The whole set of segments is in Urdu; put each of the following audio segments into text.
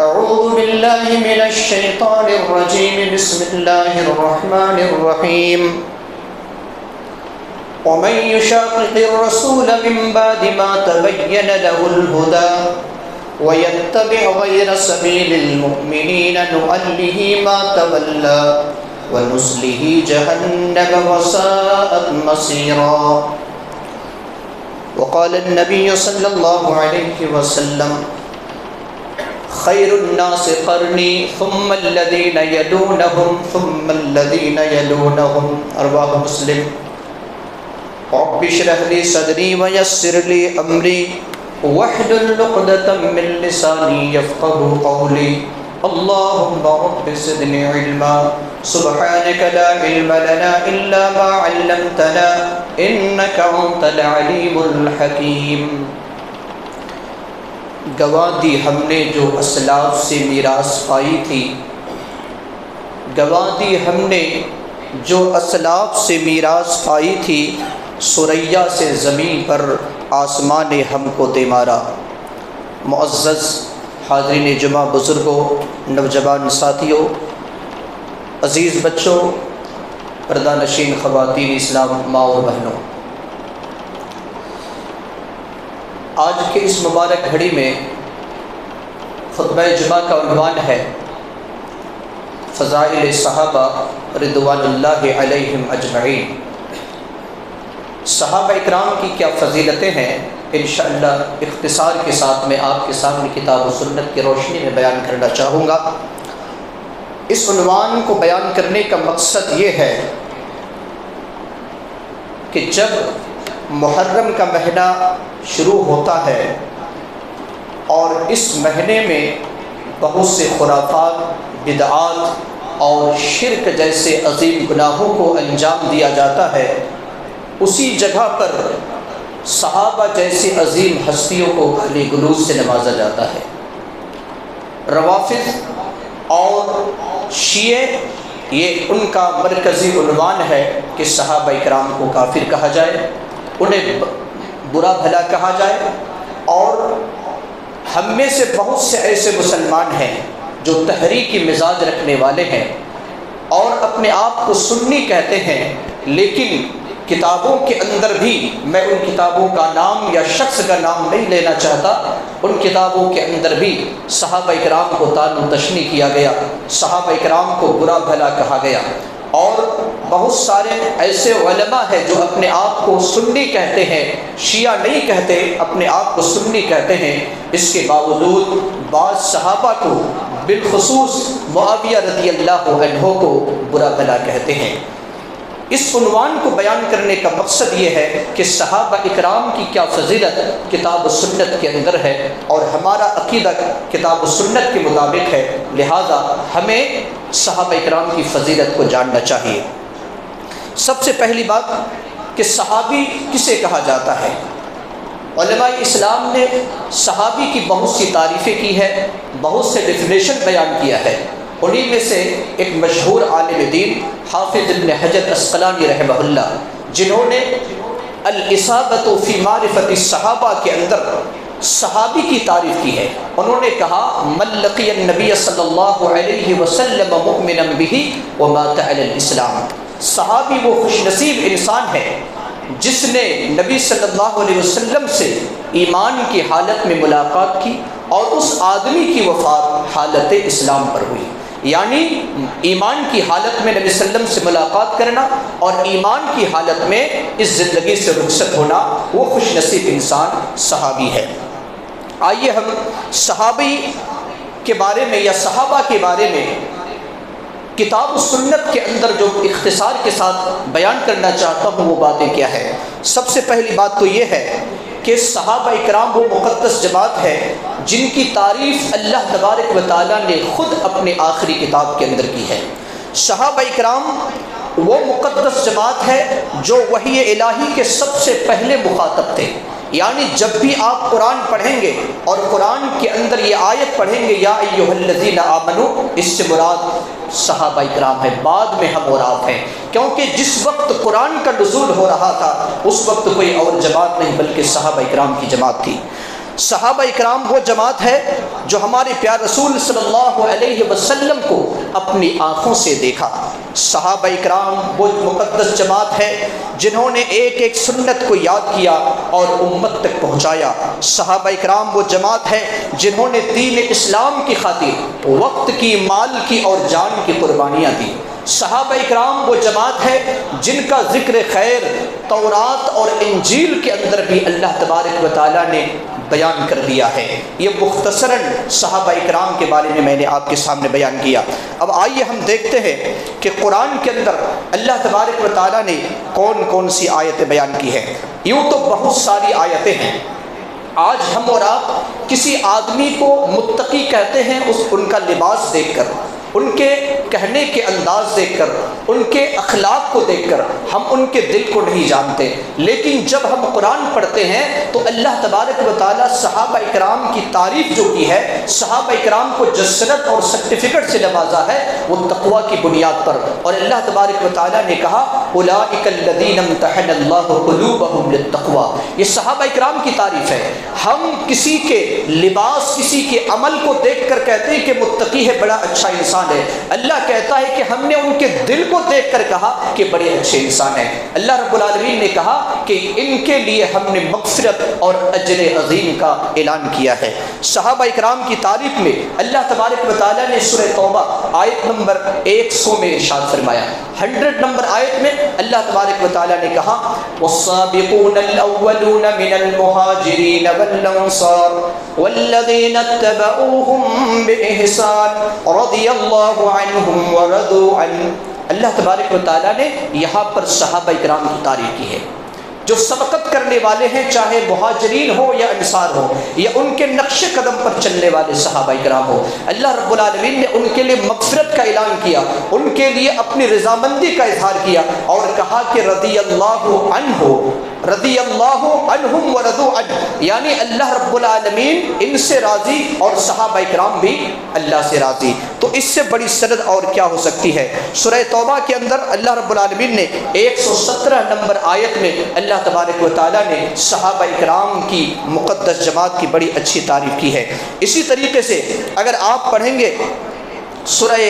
أعوذ بالله من الشيطان الرجيم. بسم الله الرحمن الرحيم. ومن يشاقق الرسول من بعد ما تبين له الهدى ويتبع غير سبيل المؤمنين نؤله ما تولى ونصله جهنم وساءت مصيرا. وقال النبي صلى الله عليه وسلم: خير الناس قرني ثم الذين يلونهم ثم الذين يلونهم. رواه مسلم. رب اشرح لي صدري ويسر لي امري واحلل عقدة من لساني يفقهوا قولي. اللهم رب زدني علما سبحانك لا علم لنا الا ما علمتنا انك انت العليم الحكيم. گواہ دی ہم نے جو اسلاف سے میراث پائی تھی، گواہ دی ہم نے جو اسلاف سے میراث پائی تھی، ثریا سے زمین پر آسمان نے ہم کو دے مارا. معزز حاضرین جمعہ، بزرگوں، نوجوان ساتھیوں، عزیز بچوں، پردہ نشین خواتین اسلام، ماں اور بہنوں، آج کے اس مبارک گھڑی میں خطبہ جمعہ کا عنوان ہے فضائل صحابہ رضوان اللہ علیہم اجمعین. صحابہ اکرام کی کیا فضیلتیں ہیں، انشاءاللہ اختصار کے ساتھ میں آپ کے سامنے کتاب و سنت کی روشنی میں بیان کرنا چاہوں گا. اس عنوان کو بیان کرنے کا مقصد یہ ہے کہ جب محرم کا مہینہ شروع ہوتا ہے اور اس مہینے میں بہت سے خرافات، بدعات اور شرک جیسے عظیم گناہوں کو انجام دیا جاتا ہے، اسی جگہ پر صحابہ جیسی عظیم ہستیوں کو اہل گلوز سے نوازا جاتا ہے. روافض اور شیعہ یہ ان کا مرکزی عنوان ہے کہ صحابہ اکرام کو کافر کہا جائے، انہیں برا بھلا کہا جائے. اور ہم میں سے بہت سے ایسے مسلمان ہیں جو تحریکی مزاج رکھنے والے ہیں اور اپنے آپ کو سنی کہتے ہیں، لیکن کتابوں کے اندر بھی، میں ان کتابوں کا نام یا شخص کا نام نہیں لینا چاہتا، ان کتابوں کے اندر بھی صحابہ اکرام کو طعن و تشنیع کیا گیا، صحابہ اکرام کو برا بھلا کہا گیا. اور بہت سارے ایسے علماء ہیں جو اپنے آپ کو سنی کہتے ہیں، شیعہ نہیں کہتے، اپنے آپ کو سنی کہتے ہیں. اس کے باوجود بعض صحابہ کو، بالخصوص معاویہ رضی اللہ عنہ کو برا بھلا کہتے ہیں. اس عنوان کو بیان کرنے کا مقصد یہ ہے کہ صحابہ اکرام کی کیا فضیلت کتاب و سنت کے اندر ہے، اور ہمارا عقیدہ کتاب و سنت کے مطابق ہے، لہذا ہمیں صحابہ اکرام کی فضیلت کو جاننا چاہیے. سب سے پہلی بات کہ صحابی کسے کہا جاتا ہے. علماء اسلام نے صحابی کی بہت سی تعریفیں کی ہے، بہت سے ڈیفینیشن بیان کیا ہے. انہی میں سے ایک مشہور عالم دین حافظ ابن حجر عسقلانی رحمہ اللہ، جنہوں نے الاصابۃ فی معرفۃ الصحابہ کے اندر صحابی کی تعریف کی ہے. انہوں نے کہا: من لقی النبی صلی اللہ علیہ وسلم مؤمنا بہ ومات علی الاسلام. صحابی وہ خوش نصیب انسان ہے جس نے نبی صلی اللہ علیہ وسلم سے ایمان کی حالت میں ملاقات کی اور اس آدمی کی وفات حالت اسلام پر ہوئی. یعنی ایمان کی حالت میں نبی صلی اللہ علیہ وسلم سے ملاقات کرنا اور ایمان کی حالت میں اس زندگی سے رخصت ہونا، وہ خوش نصیب انسان صحابی ہے. آئیے ہم صحابی کے بارے میں یا صحابہ کے بارے میں کتاب و سنت کے اندر جو اختصار کے ساتھ بیان کرنا چاہتا ہوں وہ باتیں کیا ہے. سب سے پہلی بات تو یہ ہے کہ صحابہ اکرام وہ مقدس جماعت ہے جن کی تعریف اللہ تبارک و تعالیٰ نے خود اپنے آخری کتاب کے اندر کی ہے. صحابہ اکرام وہ مقدس جماعت ہے جو وحی الہی کے سب سے پہلے مخاطب تھے. یعنی جب بھی آپ قرآن پڑھیں گے اور قرآن کے اندر یہ آیت پڑھیں گے یا ایھا الذین آمنو، اس سے مراد صحابہ اکرام ہے، بعد میں ہم اور آپ ہیں. کیونکہ جس وقت قرآن کا نزول ہو رہا تھا اس وقت کوئی اور جماعت نہیں بلکہ صحابہ اکرام کی جماعت تھی. صحابہ اکرام وہ جماعت ہے جو ہمارے پیارے رسول صلی اللہ علیہ وسلم کو اپنی آنکھوں سے دیکھا۔ صحابہ اکرام وہ مقدس جماعت ہے جنہوں نے ایک ایک سنت کو یاد کیا اور امت تک پہنچایا۔ صحابہ اکرام وہ جماعت ہے جنہوں نے دین اسلام کی خاطر وقت کی، مال کی اور جان کی قربانیاں دی۔ صحابہ اکرام وہ جماعت ہے جن کا ذکر خیر تورات اور انجیل کے اندر بھی اللہ تبارک و تعالیٰ نے بیان کر دیا ہے۔ یہ مختصراً صحابہ اکرام کے بارے میں نے آپ کے سامنے بیان کیا۔ اب آئیے ہم دیکھتے ہیں کہ قرآن کے اندر اللہ تبارک و تعالیٰ نے کون کون سی آیتیں بیان کی ہیں۔ یوں تو بہت ساری آیتیں ہیں۔ آج ہم اور آپ کسی آدمی کو متقی کہتے ہیں ان کا لباس دیکھ کر، ان کے کہنے کے انداز دیکھ کر، ان کے اخلاق کو دیکھ کر ہم ان کے دل کو نہیں جانتے، لیکن جب ہم قرآن پڑھتے ہیں تو اللہ تبارک و تعالیٰ صحابہ اکرام کی تعریف جو کی ہے، صحابہ اکرام کو جسرت اور سرٹیفکیٹ سے نوازا ہے، وہ تقویٰ کی بنیاد پر۔ اور اللہ تبارک و تعالیٰ نے کہا اولئک الذین امتحن اللہ قلوبہم للتقویٰ، یہ صحابہ اکرام کی تعریف ہے۔ ہم کسی کے لباس، کسی کے عمل کو دیکھ کر کہتے ہیں کہ متقی ہے، بڑا اچھا انسان ہے۔ اللہ کہتا ہے کہ ہم نے ان کے دل کو دیکھ کر کہا کہ بڑے اچھے انسان ہیں۔ اللہ رب العالمین نے کہا کہ ان کے لیے ہم نے مغفرت اور اجر عظیم کا اعلان کیا ہے۔ صحابہ اکرام کی تعریف میں اللہ تبارک و تعالیٰ نے سورہ توبہ آیت نمبر 100 میں ارشاد فرمایا۔ 100 نمبر آیت میں اللہ تبارک و تعالیٰ نے کہا والسابقون الاولون من المہاجرین والانصار والذین اتبعوہم بإحسان رضی اللہ عنہم ورضوا عنہ۔ اللہ تبارک و تعالیٰ نے یہاں پر صحابہ اکرام کی تعریف کی ہے جو سبقت کرنے والے ہیں، چاہے مہاجرین ہو یا انصار ہو یا ان کے نقش قدم پر چلنے والے صحابہ اکرام ہو۔ اللہ رب العالمین نے ان کے لیے مغفرت کا اعلان کیا، ان کے لیے اپنی رضامندی کا اظہار کیا اور کہا کہ رضی اللہ عنہ، رضی اللہ عنہم ورضوا عنہ، یعنی اللہ رب العالمین ان سے راضی اور صحابہ اکرام بھی اللہ سے راضی۔ تو اس سے بڑی سند اور کیا ہو سکتی ہے؟ سورہ توبہ کے اندر اللہ رب العالمین نے 117 نمبر آیت میں اللہ تبارک و تعالیٰ نے صحابہ اکرام کی مقدس جماعت کی بڑی اچھی تعریف کی ہے۔ اسی طریقے سے اگر آپ پڑھیں گے سورہ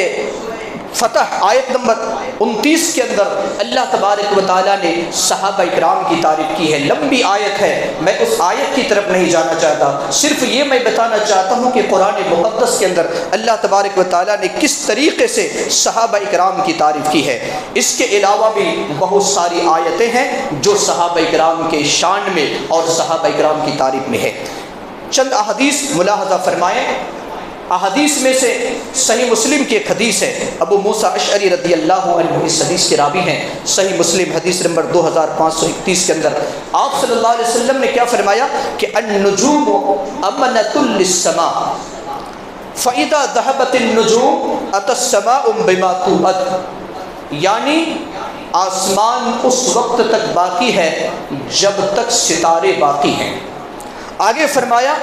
فتح آیت نمبر 29 کے اندر اللہ تبارک و تعالیٰ نے صحابہ اکرام کی تعریف کی ہے۔ لمبی آیت ہے، میں اس آیت کی طرف نہیں جانا چاہتا، صرف یہ میں بتانا چاہتا ہوں کہ قرآن مقدس کے اندر اللہ تبارک و تعالیٰ نے کس طریقے سے صحابہ اکرام کی تعریف کی ہے۔ اس کے علاوہ بھی بہت ساری آیتیں ہیں جو صحابہ اکرام کے شان میں اور صحابہ اکرام کی تعریف میں ہے۔ چند احادیث ملاحظہ فرمائیں۔ احادیث میں سے صحیح مسلم کی ایک حدیث ہے، ابو موسیٰ اشعری رضی اللہ عنہ اس حدیث کے راوی ہیں۔ صحیح مسلم حدیث نمبر 2531 کے اندر آپ صلی اللہ علیہ وسلم نے کیا فرمایا کہ النجوم امنۃ للسماء فاذا ذهبت النجوم اتى السماء بما توعد، یعنی آسمان اس وقت تک باقی ہے جب تک ستارے باقی ہیں۔ آگے فرمایا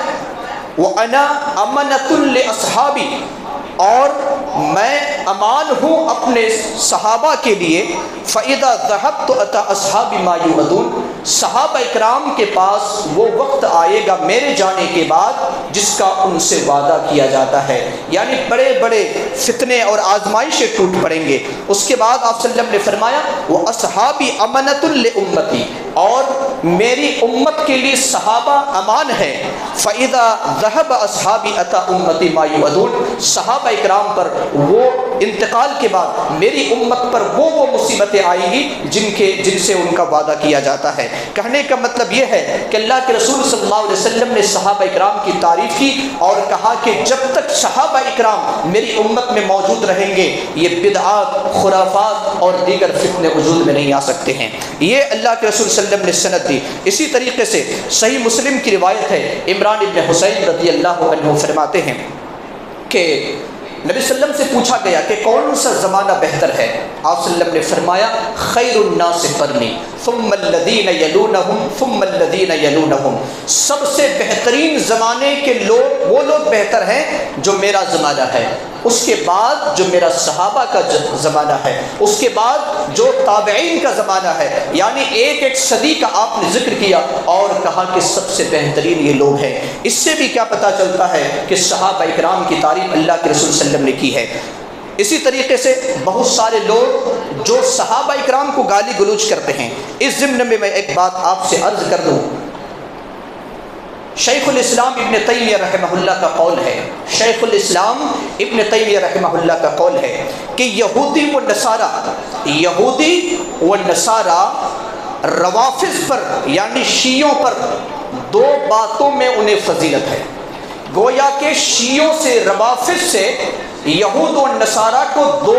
وَأَنَا أَمَنَةٌ لِأَصْحَابِي، اور میں امان ہوں اپنے صحابہ کے لیے۔ فَإِذَا ذَهَبْتُ أَتَى أَصْحَابِ مَا يُوعَدُونَ، صحابہ اکرام کے پاس وہ وقت آئے گا میرے جانے کے بعد جس کا ان سے وعدہ کیا جاتا ہے، یعنی بڑے بڑے فتنے اور آزمائشیں ٹوٹ پڑیں گے۔ اس کے بعد آپ صلی اللہ علیہ وسلم نے فرمایا وَأَصْحَابِي أَمَنَةٌ لِأُمَّتِي، اور میری امت کے لیے صحابہ امان ہے۔ فَإِذَا ذَهَبَ أَصْحَابِي أَتَى أُمَّتِي مَا يُوعَدُونَ، صحابہ اکرام پر وہ انتقال کے بعد میری امت پر وہ مصیبتیں آئیں گی جن سے ان کا وعدہ کیا جاتا ہے۔ کہنے کا مطلب یہ ہے کہ اللہ کے رسول صلی اللہ علیہ وسلم نے صحابہ اکرام کی تعریف کی اور کہا کہ جب تک صحابہ اکرام میری امت میں موجود رہیں گے یہ بدعات، خرافات اور دیگر فتنے وجود میں نہیں آ سکتے ہیں۔ یہ اللہ کے رسول صلی اللہ علیہ وسلم نے سند دی۔ اسی طریقے سے صحیح مسلم کی روایت ہے، عمران ابن حسین رضی اللہ عنہ فرماتے ہیں کہ نبی صلی اللہ علیہ وسلم سے پوچھا گیا کہ کون سا زمانہ بہتر ہے؟ آپ صلی اللہ علیہ وسلم نے فرمایا خیر الناس قرنی ثم الذین یلونہم ثم الذین یلونہم، سب سے بہترین زمانے کے لوگ وہ لوگ بہتر ہیں جو میرا زمانہ ہے، اس کے بعد جو میرا صحابہ کا زمانہ ہے، اس کے بعد جو تابعین کا زمانہ ہے، یعنی ایک ایک صدی کا آپ نے ذکر کیا اور کہا کہ سب سے بہترین یہ لوگ ہیں۔ اس سے بھی کیا پتہ چلتا ہے کہ صحابہ اکرام کی تعریف اللہ کے رسول صلی اللہ علیہ وسلم نے کی ہے۔ اسی طریقے سے بہت سارے لوگ جو صحابہ اکرام کو گالی گلوچ کرتے ہیں، اس ضمن میں ایک بات آپ سے عرض کر دوں، شیخ الاسلام ابن تیمیہ رحمہ اللہ کا قول ہے، شیخ الاسلام ابن تیمیہ رحمہ اللہ کا قول ہے کہ یہودی و نصارہ روافض پر یعنی شیعوں پر دو باتوں میں انہیں فضیلت ہے۔ گویا کہ شیعوں سے، روافض سے یہود و نصارہ کو دو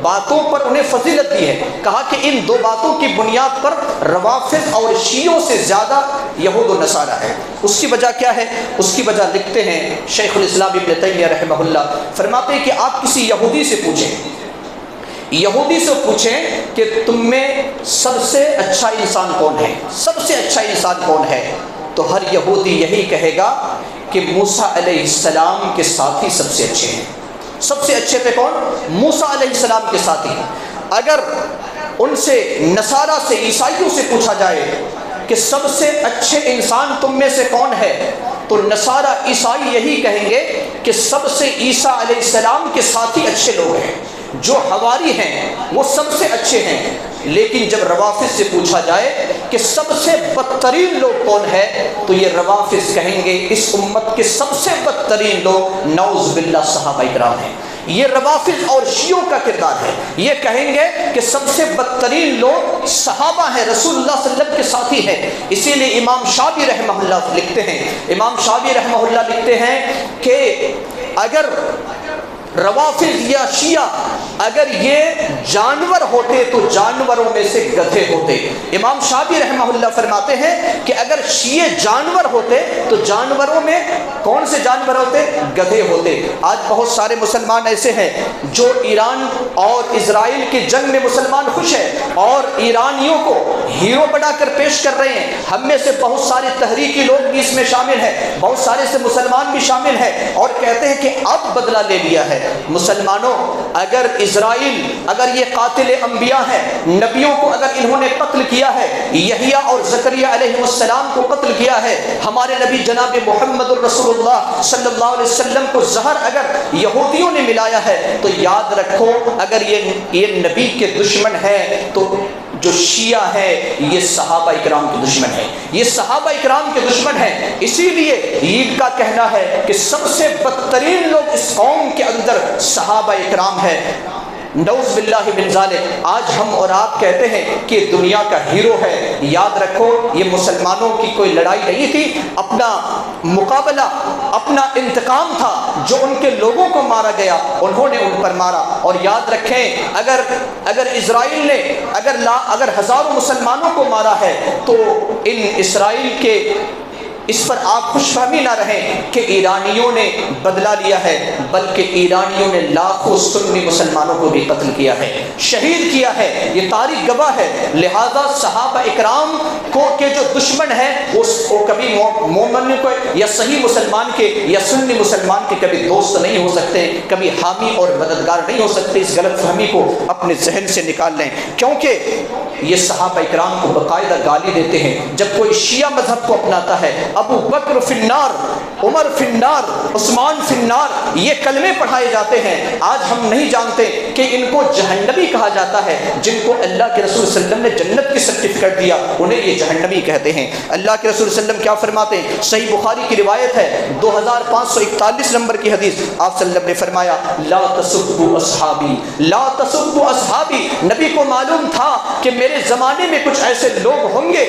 باتوں پر انہیں فضیلت دی ہے۔ کہا کہ ان دو باتوں کی بنیاد پر روافض اور شیعوں سے زیادہ یہود و نصارہ ہے۔ اس کی وجہ کیا ہے؟ اس کی وجہ لکھتے ہیں شیخ الاسلام ابن تیمیہ رحمہ اللہ، فرماتے ہیں کہ آپ کسی یہودی سے پوچھیں کہ تم میں سب سے اچھا انسان کون ہے، سب سے اچھا انسان کون ہے، تو ہر یہودی یہی کہے گا کہ موسیٰ علیہ السلام کے ساتھی سب سے اچھے ہیں۔ سب سے اچھے پہ کون؟ موسیٰ علیہ السلام کے ساتھی۔ اگر ان سے نصارہ سے، عیسائیوں سے پوچھا جائے کہ سب سے اچھے انسان تم میں سے کون ہے، تو نصارہ عیسائی یہی کہیں گے کہ سب سے عیسیٰ علیہ السلام کے ساتھی اچھے لوگ ہیں، جو حواری ہیں وہ سب سے اچھے ہیں۔ لیکن جب روافض سے پوچھا جائے کہ سب سے بدترین لوگ کون ہے، تو یہ روافض کہیں گے اس امت کے سب سے بدترین لوگ نعوذ باللہ صحابہ اکرام ہیں۔ یہ روافض اور شیعوں کا کردار ہے، یہ کہیں گے کہ سب سے بدترین لوگ صحابہ ہیں، رسول اللہ صلی اللہ علیہ وسلم کے ساتھی ہیں۔ اسی لیے امام شافعی رحمہ اللہ لکھتے ہیں کہ اگر روافض یا شیعہ اگر یہ جانور ہوتے تو جانوروں میں سے گدھے ہوتے۔ امام شافعی رحمہ اللہ فرماتے ہیں کہ اگر شیعہ جانور ہوتے تو جانوروں میں کون سے جانور ہوتے؟ گدھے ہوتے۔ آج بہت سارے مسلمان ایسے ہیں جو ایران اور اسرائیل کی جنگ میں مسلمان خوش ہیں اور ایرانیوں کو ہیرو بنا کر پیش کر رہے ہیں۔ ہم میں سے بہت سارے تحریکی لوگ بھی اس میں شامل ہیں، بہت سارے سے مسلمان بھی شامل ہیں، اور کہتے ہیں کہ اب بدلہ لے لیا ہے۔ مسلمانوں، اگر اسرائیل اگر یہ قاتل انبیاء ہے، نبیوں کو اگر انہوں نے قتل کیا ہے، یحییٰ اور زکریا علیہ السلام کو قتل کیا ہے، ہمارے نبی جناب محمد الرسول اللہ صلی اللہ علیہ وسلم کو زہر اگر یہودیوں نے ملایا ہے، تو یاد رکھو اگر یہ نبی کے دشمن ہے تو جو شیعہ ہے یہ صحابہ اکرام کے دشمن ہے، یہ صحابہ اکرام کے دشمن ہیں۔ اسی لیے ان کا کہنا ہے کہ سب سے بدترین لوگ اس قوم کے اندر صحابہ اکرام ہے۔ نعوذ باللہ من ذالک۔ آج ہم اور آپ کہتے ہیں کہ دنیا کا ہیرو ہے، یاد رکھو یہ مسلمانوں کی کوئی لڑائی نہیں تھی، اپنا مقابلہ، اپنا انتقام تھا۔ جو ان کے لوگوں کو مارا گیا انہوں نے ان پر مارا۔ اور یاد رکھیں اگر اسرائیل نے اگر ہزاروں مسلمانوں کو مارا ہے تو ان اسرائیل کے اس پر آپ خوش فہمی نہ رہیں کہ ایرانیوں نے بدلہ لیا ہے، بلکہ ایرانیوں نے لاکھوں سنی مسلمانوں کو بھی قتل کیا ہے، شہید کیا ہے، یہ تاریخ گواہ ہے۔ لہذا صحابہ اکرام کو کے جو دشمن ہیں وہ کبھی مومن کو یا صحیح مسلمان کے یا سنی مسلمان کے کبھی دوست نہیں ہو سکتے، کبھی حامی اور مددگار نہیں ہو سکتے۔ اس غلط فہمی کو اپنے ذہن سے نکال لیں، کیونکہ یہ صحابہ اکرام کو باقاعدہ گالی دیتے ہیں۔ جب کوئی شیعہ مذہب کو اپناتا ہے، ابو بکر فی النار، عمر فی النار، عثمان فی النار، یہ کلمے پڑھائے جاتے ہیں۔ آج ہم نہیں جانتے کہ ان کو جہنمی کہا جاتا ہے، جن کو اللہ کے رسول صلی اللہ علیہ وسلم نے جنت کی سرٹیفکیٹ دیا انہیں یہ جہنمی کہتے ہیں۔ اللہ کے رسول صلی اللہ علیہ وسلم کیا فرماتے ہیں؟ صحیح بخاری کی روایت ہے 2541 نمبر کی حدیث، آپ صلی اللہ علیہ وسلم نے فرمایا لا تسبوا اصحابی، لا تسبوا اصحابی۔ نبی کو معلوم تھا کہ میرے زمانے میں کچھ ایسے لوگ ہوں گے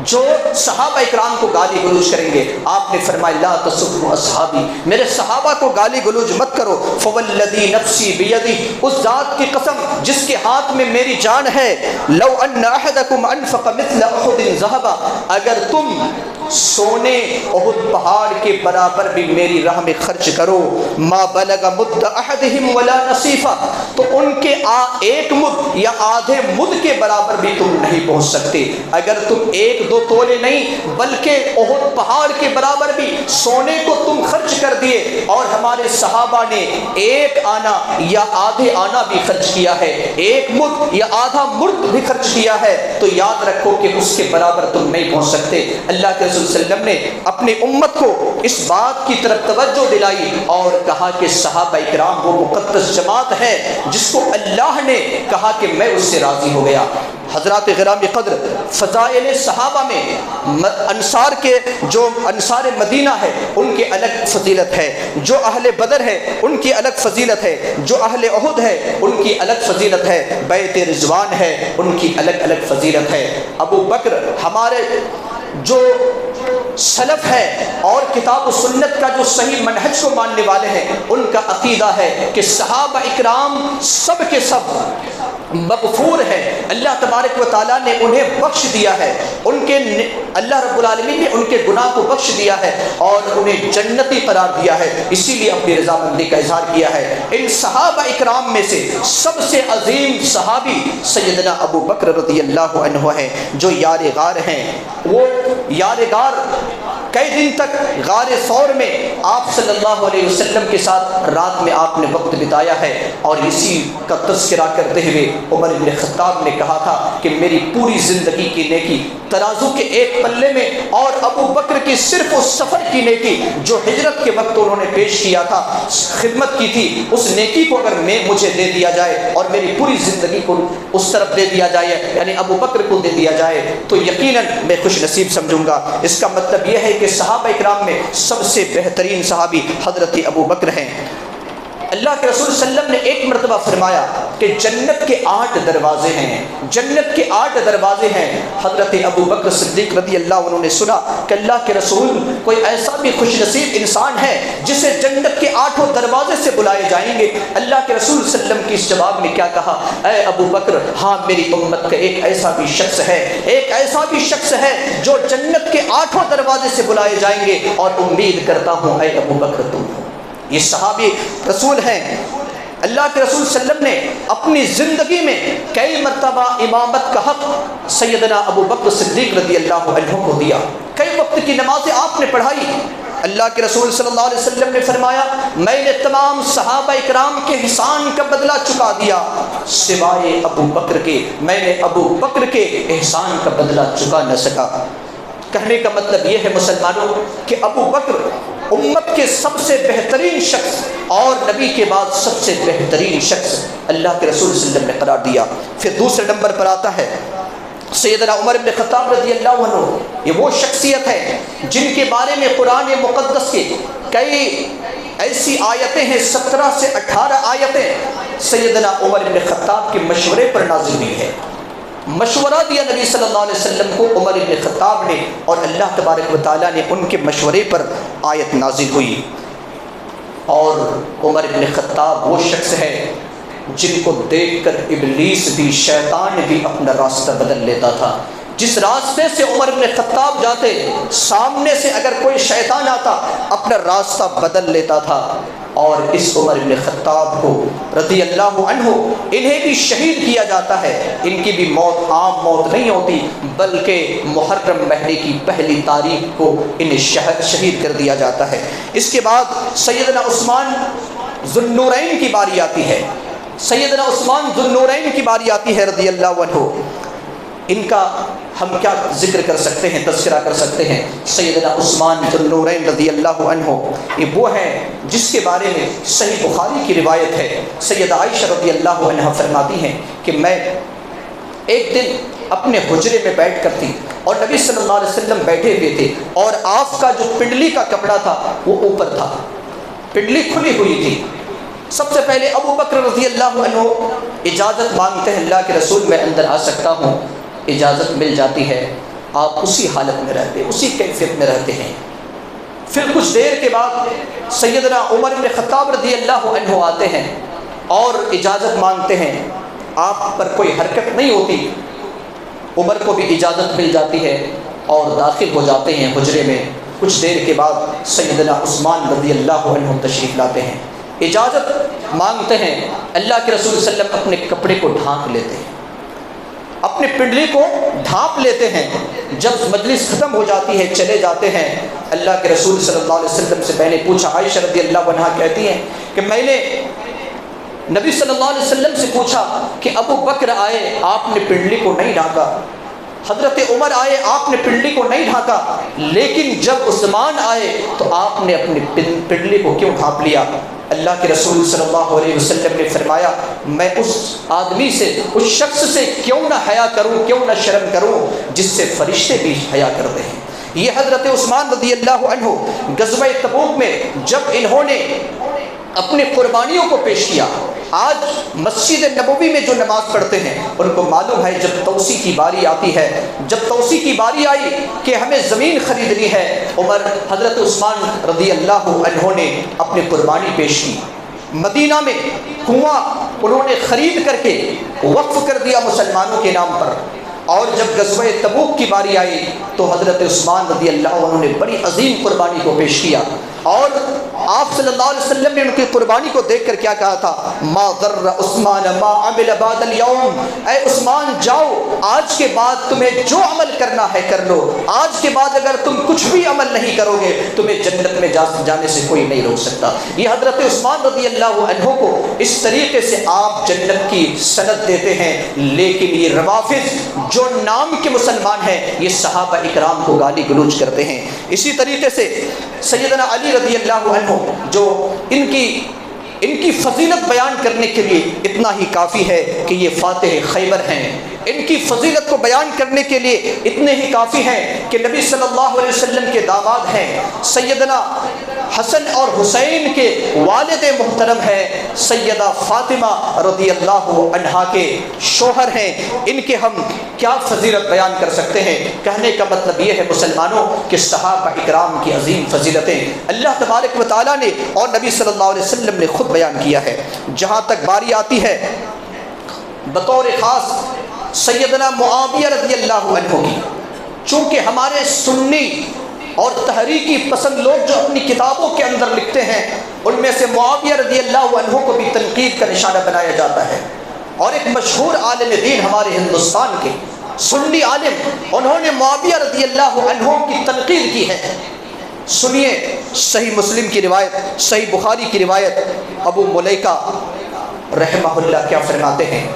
جو صحابہ اکرام کو گالی گلوچ کریں گے، آپ نے فرمایا لا تسبوا اصحابی، میرے صحابہ کو گالی گلوچ مت کرو، فوالذی نفسی بیدی، اس ذات کی قسم جس کے ہاتھ میں میری جان ہے، لو ان احدکم انفق مثل احد ذهبا، اگر تم سونے احد پہاڑ کے برابر بھی میری راہ میں خرچ کرو، ما بلغ مد احدہم ولا نصیفا، تو ان کے ایک مد یا آدھے مد کے برابر بھی تم نہیں پہنچ سکتے۔ اگر تم 1-2 تولے نہیں بلکہ احد پہاڑ کے برابر بھی سونے کو تم خرچ کر دیے، اور ہمارے صحابہ نے 1 آنا یا آدھے آنا بھی خرچ کیا ہے، 1 مد یا آدھا مد بھی خرچ کیا ہے، تو یاد رکھو کہ اس کے برابر تم نہیں پہنچ سکتے۔ اللہ کے رسول صلی اللہ علیہ وسلم نے اپنی امت کو اس بات کی طرف توجہ دلائی اور کہا کہ صحابہ اکرام وہ مقدس جماعت ہے جس کو اللہ نے کہا کہ میں اس سے راضی ہو گیا۔ حضرات غرامی قدر، فضائل صحابہ میں انصار کے جو انصار مدینہ ہے ان کی الگ فضیلت ہے، جو اہل بدر ہے ان کی الگ فضیلت ہے، جو اہل احد ہے ان کی الگ فضیلت ہے، بیعت رضوان ہے ان کی الگ الگ فضیلت ہے۔ ابو بکر ہمارے جو سلف ہے اور کتاب و سنت کا جو صحیح منہج کو ماننے والے ہیں، ان کا عقیدہ ہے کہ صحابہ اکرام سب کے سب مغفور ہے، اللہ تبارک و تعالیٰ نے انہیں بخش دیا ہے، ان کے اللہ رب العالمین نے ان کے گناہ کو بخش دیا ہے اور انہیں جنتی قرار دیا ہے، اسی لیے اپنی رضامندی کا اظہار کیا ہے۔ ان صحابہ اکرام میں سے سب سے عظیم صحابی سیدنا ابو بکر رضی اللہ عنہ ہیں، جو یار غار ہیں۔ وہ یار غار کئی دن تک غار ثور میں آپ صلی اللہ علیہ وسلم کے ساتھ رات میں آپ نے وقت بتایا ہے، اور اسی کا تذکرہ کرتے ہوئے عمر بن خطاب نے کہا تھا کہ میری پوری زندگی کی نیکی ترازو کے ایک پلے میں، اور ابو بکر کی صرف اس سفر کی نیکی جو ہجرت کے وقت انہوں نے پیش کیا تھا، خدمت کی تھی، اس نیکی کو اگر مجھے دے دیا جائے اور میری پوری زندگی کو اس طرف دے دیا جائے، یعنی ابو بکر کو دے دیا جائے، تو یقیناً میں خوش نصیب سمجھوں گا۔ اس کا مطلب یہ ہے کہ صحابہ اکرام میں سب سے بہترین صحابی حضرت ابو بکر ہیں۔ اللہ کے رسول صلی اللہ علیہ وسلم نے ایک مرتبہ فرمایا کہ جنت کے 8 دروازے ہیں، جنت کے 8 دروازے ہیں۔ حضرت ابو بکر صدیق رضی اللہ عنہ نے سنا کہ اللہ کے رسول کوئی ایسا بھی خوش نصیب انسان ہے جسے جنت کے 8 دروازے سے بلائے جائیں گے۔ اللہ کے رسول صلی اللہ علیہ وسلم کی اس جواب میں کیا کہا؟ اے ابو بکر، ہاں میری امت کا ایک ایسا بھی شخص ہے، ایک ایسا بھی شخص ہے جو جنت کے 8 دروازے سے بلائے جائیں گے، اور امید کرتا ہوں اے ابو بکر تم ہو۔ یہ صحابی رسول ہیں۔ اللہ کے رسول صلی اللہ علیہ وسلم نے اپنی زندگی میں کئی مرتبہ امامت کا حق سیدنا ابو بکر صدیق رضی اللہ عنہ کو دیا، کئی وقت کی نمازیں آپ نے پڑھائی۔ اللہ کے رسول صلی اللہ علیہ وسلم نے فرمایا میں نے تمام صحابہ اکرام کے احسان کا بدلہ چکا دیا سوائے ابو بکر کے، میں نے ابو بکر کے احسان کا بدلہ چکا نہ سکا۔ کہنے کا مطلب یہ ہے مسلمانوں کہ ابو بکر امت کے سب سے بہترین شخص اور نبی کے بعد سب سے بہترین شخص اللہ کے رسول صلی اللہ علیہ وسلم نے قرار دیا۔ پھر دوسرے نمبر پر آتا ہے سیدنا عمر بن خطاب رضی اللہ عنہ۔ یہ وہ شخصیت ہے جن کے بارے میں قرآن مقدس کے کئی ایسی آیتیں ہیں، 17 سے 18 آیتیں سیدنا عمر بن خطاب کے مشورے پر نازل ہوئی ہے۔ مشورہ دیا نبی صلی اللہ علیہ وسلم کو عمر بن خطاب نے، اور اللہ تبارک و تعالیٰ نے ان کے مشورے پر آیت نازل ہوئی۔ اور عمر بن خطاب وہ شخص ہے جن کو دیکھ کر ابلیس بھی، شیطان بھی اپنا راستہ بدل لیتا تھا۔ جس راستے سے عمر بن خطاب جاتے، سامنے سے اگر کوئی شیطان آتا اپنا راستہ بدل لیتا تھا۔ اور اس عمر بن خطاب کو رضی اللہ عنہ انہیں بھی شہید کیا جاتا ہے۔ ان کی بھی موت عام موت نہیں ہوتی، بلکہ محرم مہینے کی پہلی تاریخ کو انہیں شہید کر دیا جاتا ہے۔ اس کے بعد سیدنا عثمان ذو النورین کی باری آتی ہے، سیدنا عثمان ذو النورین کی باری آتی ہے رضی اللہ عنہ۔ ان کا ہم کیا ذکر کر سکتے ہیں، تذکرہ کر سکتے ہیں۔ سیدنا عثمان ذو النورین رضی اللہ عنہ یہ وہ ہیں جس کے بارے میں صحیح بخاری کی روایت ہے، سیدہ عائشہ رضی اللہ عنہ فرماتی ہیں کہ میں ایک دن اپنے حجرے میں بیٹھ کر تھی اور نبی صلی اللہ علیہ وسلم بیٹھے ہوئے تھے، اور آپ کا جو پنڈلی کا کپڑا تھا وہ اوپر تھا، پنڈلی کھلی ہوئی تھی۔ سب سے پہلے ابو بکر رضی اللہ عنہ اجازت مانگتے ہیں، اللہ کے رسول میں اندر آ سکتا ہوں؟ اجازت مل جاتی ہے۔ آپ اسی حالت میں رہتے، اسی کیفیت میں رہتے ہیں۔ پھر کچھ دیر کے بعد سیدنا عمر بن خطاب رضی اللہ عنہ آتے ہیں اور اجازت مانگتے ہیں۔ آپ پر کوئی حرکت نہیں ہوتی، عمر کو بھی اجازت مل جاتی ہے اور داخل ہو جاتے ہیں حجرے میں۔ کچھ دیر کے بعد سیدنا عثمان رضی اللہ عنہ تشریف لاتے ہیں، اجازت مانگتے ہیں۔ اللہ کے رسول صلی اللہ علیہ وسلم اپنے کپڑے کو ڈھانک لیتے ہیں، اپنے پنڈلی کو ڈھانپ لیتے ہیں۔ جب مجلس ختم ہو جاتی ہے چلے جاتے ہیں۔ اللہ کے رسول صلی اللہ علیہ وسلم سے میں نے پوچھا، عائشہ رضی اللہ عنہا کہتی ہیں کہ میں نے نبی صلی اللہ علیہ وسلم سے پوچھا کہ ابو بکر آئے، آپ نے پنڈلی کو نہیں ڈھانکا، حضرت عمر آئے، آپ نے پنڈلی کو نہیں ڈھانکا، لیکن جب عثمان آئے تو آپ نے اپنی پنڈلی کو کیوں ڈھانپ لیا؟ اللہ کے رسول صلی اللہ علیہ وسلم نے فرمایا، میں اس آدمی سے، اس شخص سے کیوں نہ حیا کروں، کیوں نہ شرم کروں جس سے فرشتے بھی حیا کرتے ہیں۔ یہ حضرت عثمان رضی اللہ عنہ غزوہ تبوک میں جب انہوں نے اپنے قربانیوں کو پیش کیا، آج مسجد نبوی میں جو نماز پڑھتے ہیں ان کو معلوم ہے جب توسیع کی باری آتی ہے، جب توسیع کی باری آئی کہ ہمیں زمین خریدنی ہے، عمر حضرت عثمان رضی اللہ عنہ نے اپنی قربانی پیش کی۔ مدینہ میں کنواں انہوں نے خرید کر کے وقف کر دیا مسلمانوں کے نام پر، اور جب غزوہ تبوک کی باری آئی تو حضرت عثمان رضی اللہ عنہ نے بڑی عظیم قربانی کو پیش کیا، اور آپ صلی اللہ علیہ وسلم نے ان کی قربانی کو دیکھ کر کیا کہا تھا؟ ما ضر عثمان ما عمل بعد اليوم، اے عثمان جاؤ، آج کے بعد تمہیں جو عمل کرنا ہے کر لو، آج کے بعد اگر تم کچھ بھی عمل نہیں کرو گے تمہیں جنت میں جانے سے کوئی نہیں روک سکتا۔ یہ حضرت عثمان رضی اللہ عنہ کو اس طریقے سے آپ جنت کی سند دیتے ہیں، لیکن یہ روافض جو نام کے مسلمان ہیں یہ صحابہ اکرام کو گالی گلوچ کرتے ہیں۔ اسی طریقے سے سیدنا علی رضی اللہ عنہ جو ان کی فضیلت بیان کرنے کے لیے اتنا ہی کافی ہے کہ یہ فاتح خیبر ہیں، ان کی فضیلت کو بیان کرنے کے لیے اتنے ہی کافی ہیں کہ نبی صلی اللہ علیہ وسلم کے داماد ہیں، سیدنا حسن اور حسین کے والد محترم ہیں، سیدہ فاطمہ رضی اللہ عنہا کے شوہر ہیں، ان کے ہم کیا فضیلت بیان کر سکتے ہیں؟ کہنے کا مطلب یہ ہے مسلمانوں کہ صحابہ اکرام کی عظیم فضیلتیں اللہ تبارک و تعالیٰ نے اور نبی صلی اللہ علیہ وسلم نے خود بیان کیا ہے۔ جہاں تک باری آتی ہے بطور خاص سیدنا معاویہ رضی اللہ عنہ کی، چونکہ ہمارے سنی اور تحریکی پسند لوگ جو اپنی کتابوں کے اندر لکھتے ہیں ان میں سے معاویہ رضی اللہ عنہ کو بھی تنقید کا نشانہ بنایا جاتا ہے، اور ایک مشہور عالم دین ہمارے ہندوستان کے سنی عالم انہوں نے معاویہ رضی اللہ عنہ کی تنقید کی ہے۔ سنیے صحیح مسلم کی روایت، صحیح بخاری کی روایت، ابو ملیکہ رحمہ اللہ کیا فرماتے ہیں؟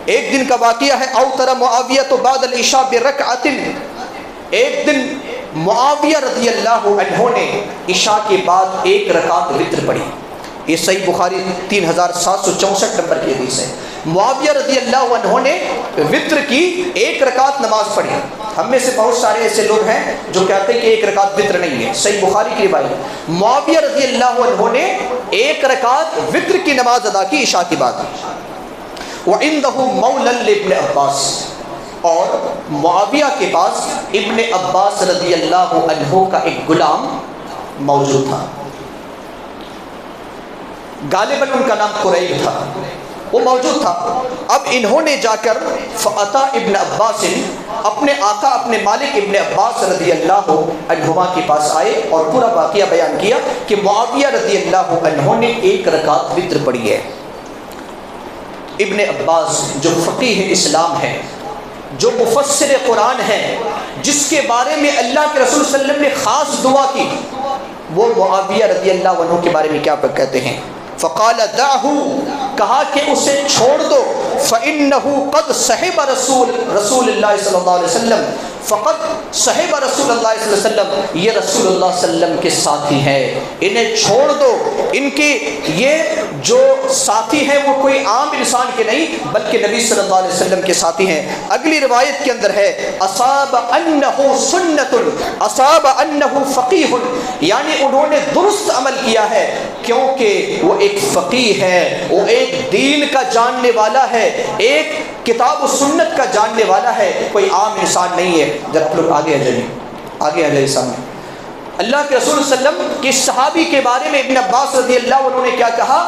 ایک دن کا واقعہ ہے، اوتر معاویہ تو بعد العشاء برکعۃ، ایک دن معاویہ رضی اللہ عنہ نے عشاء کے بعد ایک رکعت وتر پڑھی۔ یہ صحیح بخاری 3764 نمبر کی حدیث ہے۔ معاویہ رضی اللہ عنہ نے وتر کی ایک رکعت نماز پڑھی۔ ہم میں سے بہت سارے ایسے لوگ ہیں جو کہتے ہیں کہ ایک رکعت وتر نہیں ہے، صحیح بخاری کی روایت، معاویہ رضی اللہ عنہ نے ایک رکعت وتر کی نماز ادا کی عشاء کے بعد۔ وَعِنْدَهُ مَوْلًى لِابْنِ عباس، اور معاویہ کے پاس ابن عباس رضی اللہ عنہ کا ایک غلام موجود تھا، غالباً ان کا نام قریب تھا، وہ موجود تھا۔ اب انہوں نے جا کر فَأَتَى ابن عباس، اپنے آقا اپنے مالک ابن عباس رضی اللہ عنہما کے پاس آئے اور پورا واقعہ بیان کیا کہ معاویہ رضی اللہ عنہ نے ایک رکعت وتر پڑھی ہے۔ ابن عباس جو فقیہ اسلام ہے، جو مفسر قرآن ہے، جس کے بارے میں اللہ کے رسول صلی اللہ علیہ وسلم نے خاص دعا کی، وہ معاویہ رضی اللہ عنہ کے بارے میں کیا کہتے ہیں؟ فقال دعه، کہا کہ اسے چھوڑ دو، فإنه قد صحب رسول اللہ صلی اللہ علیہ وسلم، فقط صحب رسول اللہ صلی اللہ علیہ وسلم، یہ رسول اللہ صلی اللہ علیہ وسلم کے ساتھی ہیں، انہیں چھوڑ دو، ان کے یہ جو ساتھی ہیں وہ کوئی عام انسان کے نہیں بلکہ نبی صلی اللہ علیہ وسلم کے ساتھی ہیں۔ اگلی روایت کے اندر ہے اصاب انہ سنت، اصاب انہ فقیہ، یعنی انہوں نے درست عمل کیا ہے کیونکہ وہ ایک فقیہ ہے، وہ ایک دین کا جاننے والا ہے، ایک کتاب و سنت کا جاننے والا ہے، کوئی عام انسان نہیں ہے۔ ذرا آپ لوگ آگے آ جائیے سامنے۔ اللہ کے رسول صلی اللہ علیہ وسلم کے صحابی کے بارے میں ابن عباس رضی اللہ عنہ نے کیا کہا؟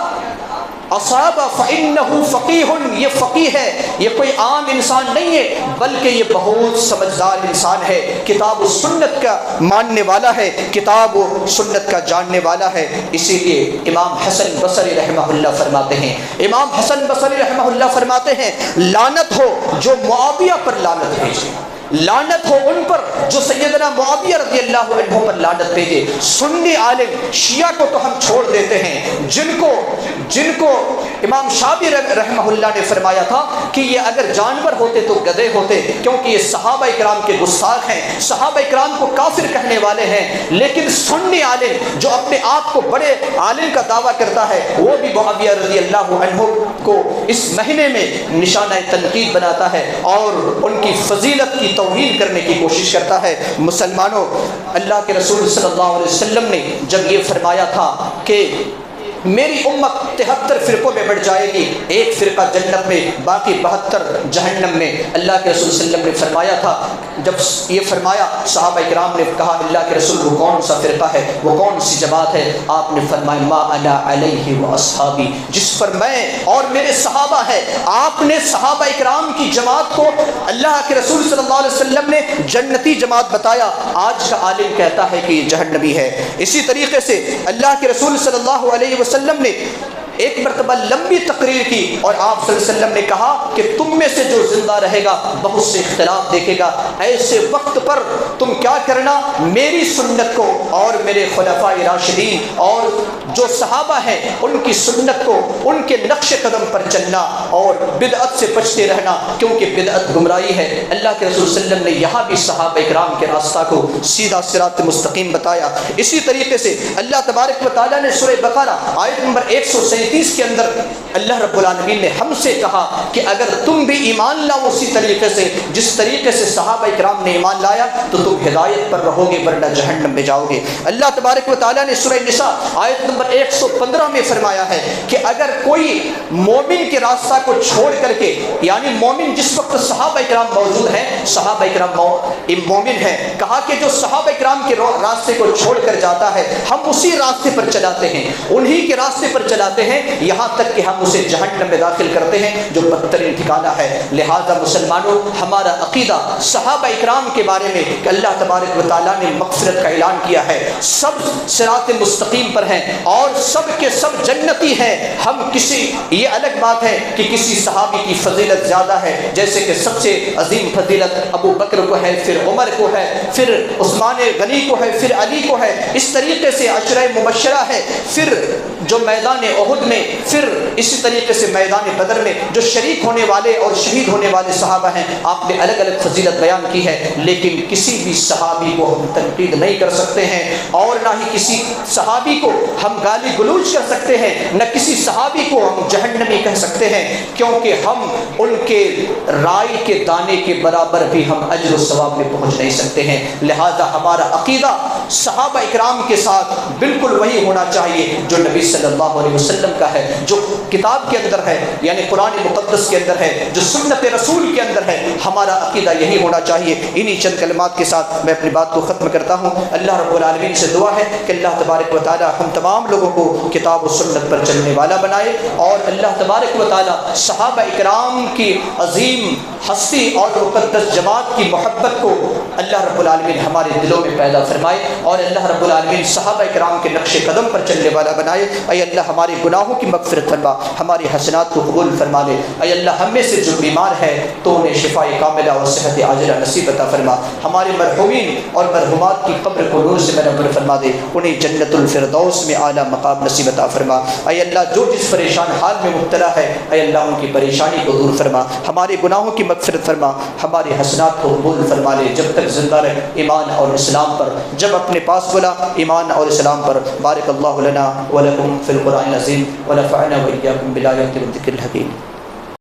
اصاب فإنہ فقیہ، یہ فقیہ ہے، یہ کوئی عام انسان نہیں ہے بلکہ یہ بہت سمجھدار انسان ہے، کتاب و سنت کا ماننے والا ہے، کتاب و سنت کا جاننے والا ہے۔ اسی لیے امام حسن بصری رحمہ اللہ فرماتے ہیں، امام حسن بصری رحمہ اللہ فرماتے ہیں، لعنت ہو جو معاویہ پر لعنت بھیجے، لعنت ہو ان پر جو سیدنا معاویہ رضی اللہ عنہ پر لعنت بھیجے۔ سنی عالم شیعہ کو تو ہم چھوڑ دیتے ہیں، جن کو امام شافعی رحمہ اللہ نے فرمایا تھا کہ یہ اگر جانور ہوتے تو گدھے ہوتے، کیونکہ یہ صحابہ اکرام کے گستاخ ہیں، صحابہ اکرام کو کافر کہنے والے ہیں۔ لیکن سنی عالم جو اپنے آپ کو بڑے عالم کا دعویٰ کرتا ہے، وہ بھی معاویہ رضی اللہ عنہ کو اس مہینے میں نشانہ تنقید بناتا ہے اور ان کی فضیلت کی توہین کرنے کی کوشش کرتا ہے۔ مسلمانوں، اللہ کے رسول صلی اللہ علیہ وسلم نے جب یہ فرمایا تھا کہ میری امت 73 فرقوں میں بڑھ جائے گی، ایک فرقہ جنت میں، باقی 72 جہنم میں، اللہ کے رسول صلی اللہ علیہ وسلم نے فرمایا تھا، جب یہ فرمایا صحابہ کرام نے کہا اللہ کے رسول وہ کون سا فرقہ ہے، وہ کون سی جماعت ہے؟ آپ نے فرمایا ما انا علیہ و اصحابی، جس پر میں اور میرے صحابہ ہے۔ آپ نے صحابہ کرام کی جماعت کو اللہ کے رسول صلی اللہ علیہ وسلم نے جنتی جماعت بتایا، آج کا عالم کہتا ہے کہ یہ جہنمی ہے۔ اسی طریقے سے اللہ کے رسول صلی اللہ علیہ وسلم نے ایک مرتبہ لمبی تقریر کی اور آپ صلی اللہ علیہ وسلم نے کہا کہ تم میں سے جو زندہ رہے گا بہت سے اختلاف دیکھے گا، ایسے وقت پر تم کیا کرنا، میری سنت کو اور میرے خلفاء راشدین اور جو صحابہ ہیں ان کی سنت کو، ان کے نقش قدم پر چلنا اور بدعت سے بچتے رہنا، کیونکہ بدعت گمراہی ہے۔ اللہ کے رسول صلی اللہ علیہ وسلم نے یہاں بھی صحابہ اکرام کے راستہ کو سیدھا صراط مستقیم بتایا۔ اسی طریقے سے اللہ تبارک و تعالیٰ نے سورہ بقرہ آیت نمبر 137 کے اندر اللہ رب العالمین نے ہم سے کہا کہ اگر تم بھی ایمان لاؤ اسی طریقے سے جس طریقے سے صحابہ اکرام نے ایمان لایا تو تم ہدایت پر رہو گے ورنہ جہنم میں جاؤ گے۔ اللہ تبارک و تعالیٰ نے سورہ نساء آیت نمبر 115 میں فرمایا ہے کہ اگر کوئی مومن کے راستہ کو چھوڑ کر کے، یعنی مومن جس وقت صحابہ اکرام موجود ہیں، صحابہ اکرام مومن ہیں، کہا کہ جو صحابہ اکرام کے راستے کو چھوڑ کر جاتا ہے ہم اسی راستے پر چلاتے ہیں، انہی کے راستے پر چلاتے ہیں، یہاں تک کہ ہم اسے جہنم میں داخل کرتے ہیں جو بدترین ٹھکانہ ہے۔ لہذا مسلمانوں، ہمارا عقیدہ صحابہ اکرام کے بارے میں کہ اللہ تبارک و تعالیٰ نے مغفرت کا اعلان کیا ہے، سب صراط مستقیم پر ہیں اور سب کے سب جنتی ہیں۔ ہم یہ الگ بات ہے کہ کسی صحابی کی فضیلت زیادہ ہے، جیسے کہ سب سے عظیم فضیلت ابو بکر کو ہے، پھر عمر کو ہے، پھر عثمان غنی کو ہے، پھر علی کو ہے، اس طریقے سے عشرہ مبشرہ ہے، پھر جو میدان احد میں، پھر اسی طریقے سے میدان بدر میں جو شریک ہونے والے اور شہید ہونے والے صحابہ ہیں، آپ نے الگ الگ فضیلت بیان کی ہے، لیکن کسی بھی صحابی کو ہم تنقید نہیں کر سکتے ہیں اور نہ ہی کسی صحابی کو ہم گالی گلوچ کر سکتے ہیں، نہ کسی صحابی کو ہم جہنمی کہہ سکتے ہیں، کیونکہ ہم ان کے رائی کے دانے کے برابر بھی ہم اجر و ثواب میں پہنچ نہیں سکتے ہیں۔ لہذا ہمارا عقیدہ صحابہ اکرام کے ساتھ بالکل وہی ہونا چاہیے جو نبی صلی اللہ علیہ وسلم کا ہے، جو کتاب کے اندر ہے، یعنی قرآن مقدس کے اندر ہے، جو سنت رسول کے اندر ہے، ہمارا عقیدہ یہی ہونا چاہیے۔ انہی چند کلمات کے ساتھ میں اپنی بات کو ختم کرتا ہوں۔ اللہ رب العالمین سے دعا ہے کہ اللہ تبارک و تعالی ہم تمام لوگوں کو کتاب و سنت پر چلنے والا بنائے، اور اللہ تبارک و تعالی صحابہ اکرام کی عظیم ہستی اور مقدس جماعت کی محبت کو اللہ رب العالمین ہمارے دلوں میں پیدا فرمائے، اور اللہ رب العالمین صحابہ اکرام کے نقش قدم پر چلنے والا بنائے۔ اے اللہ ہمارے گناہوں کی مغفرت فرما، ہماری حسنات کو قبول فرما لے۔ اے اللہ ہم میں سے جو بیمار ہے تو انہیں شفاء کاملہ اور صحت عاجلہ نصیب عطا فرما، ہمارے مرحومین اور مرحومات کی قبر کو نور سے منور فرما دے، انہیں جنت الفردوس میں اعلیٰ مقام نصیب عطا فرما۔ اے اللہ جو جس پریشان حال میں مبتلا ہے اے اللہ ان کی پریشانی کو دور فرما، ہمارے گناہوں کی مغفرت فرما، ہماری حسنات کو قبول فرما لے جب تک زندہ رہے ایمان اور اسلام پر، جب اپنے پاس بلا ایمان اور اسلام پر۔ بارک اللہ لنا ولکم فی القرآن العظیم ونفعنا وإياكم بالآيات والذكر الحكيم۔